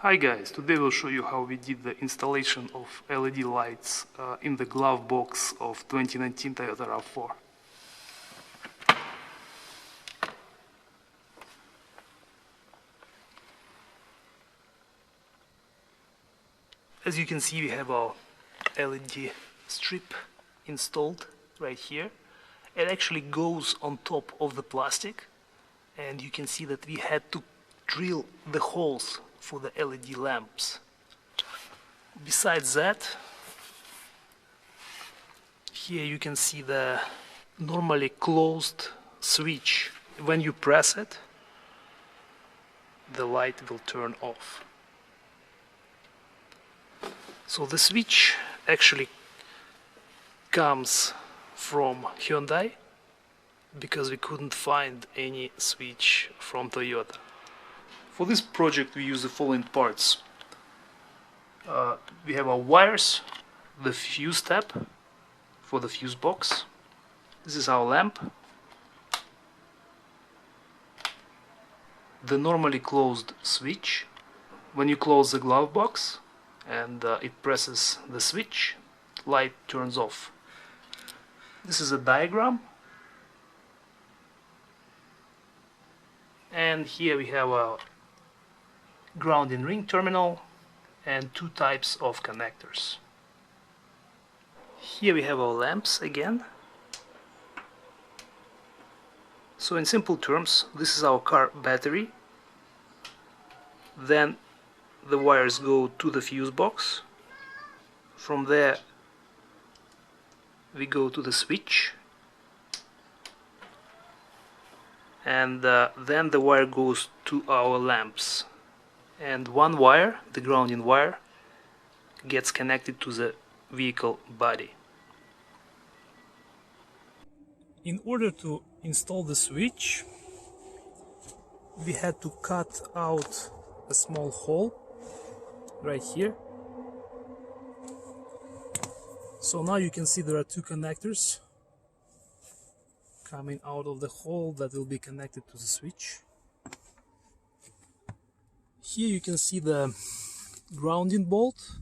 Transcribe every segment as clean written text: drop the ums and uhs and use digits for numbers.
Hi guys, today we'll show you how we did the installation of LED lights in the glove box of 2019 Toyota RAV4. As you can see, we have our LED strip installed right here. It actually goes on top of the plastic, and you can see that we had to drill the holes for the LED lamps. Besides that, here you can see the normally closed switch. When you press it, the light will turn off. So the switch actually comes from Hyundai, because we couldn't find any switch from Toyota. For this project we use the following parts. We have our wires, the fuse tab for the fuse box. This is our lamp, the normally closed switch. When you close the glove box and it presses the switch, light turns off. This is a diagram, and here we have a grounding ring terminal and two types of connectors. Here we have our lamps again. So in simple terms, this is our car battery. Then the wires go to the fuse box. From there we go to the switch, and then the wire goes to our lamps, and one wire, the grounding wire, gets connected to the vehicle body. In order to install the switch, we had to cut out a small hole right here. So now you can see there are two connectors coming out of the hole that will be connected to the switch. Here you can see the grounding bolt.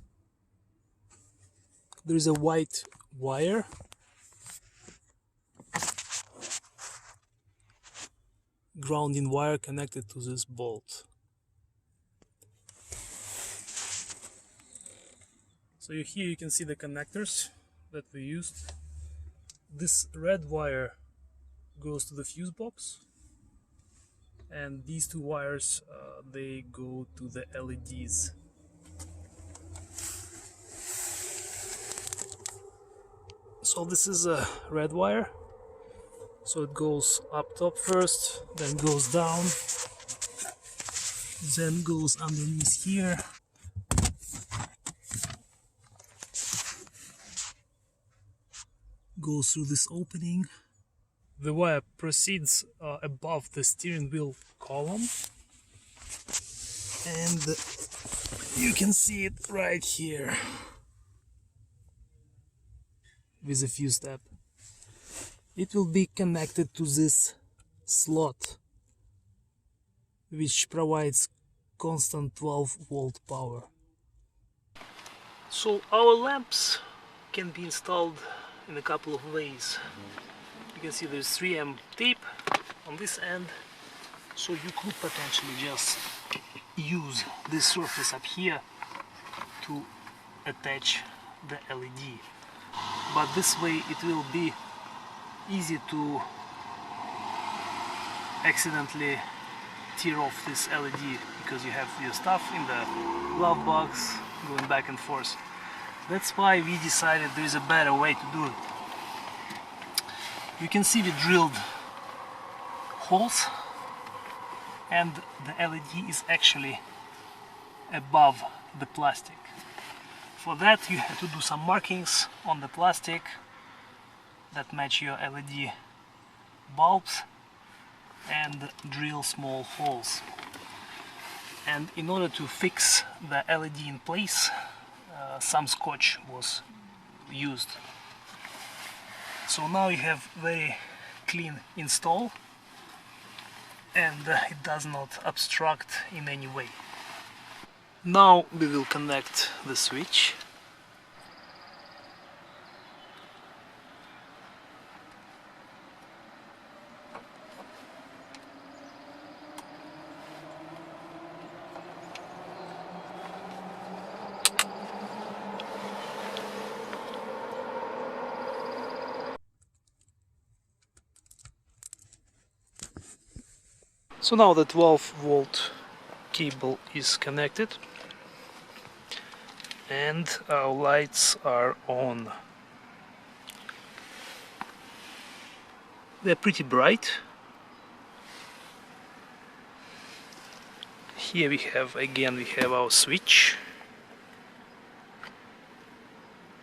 There is a white wire. Grounding wire connected to this bolt. So here you can see the connectors that we used. This red wire goes to the fuse box, and these two wires they go to the LEDs. So this is a red wire, so it goes up top first, then goes down, then goes underneath here, goes through this opening. The wire proceeds above the steering wheel column, and you can see it right here with the fuse tab. It will be connected to this slot, which provides constant 12-volt power. So our lamps can be installed in a couple of ways. You can see there's 3M tape on this end, so you could potentially just use this surface up here to attach the LED. But this way it will be easy to accidentally tear off this LED, because you have your stuff in the glove box going back and forth. That's why we decided there is a better way to do it. You can see we drilled holes, and the LED is actually above the plastic. For that you have to do some markings on the plastic that match your LED bulbs and drill small holes. And in order to fix the LED in place, some scotch was used. So now you have very clean install, and it does not obstruct in any way. Now we will connect the switch. So now the 12-volt cable is connected and our lights are on. They're pretty bright. Here we have our switch.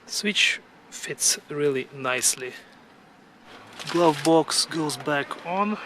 Switch fits really nicely. Glove box goes back on.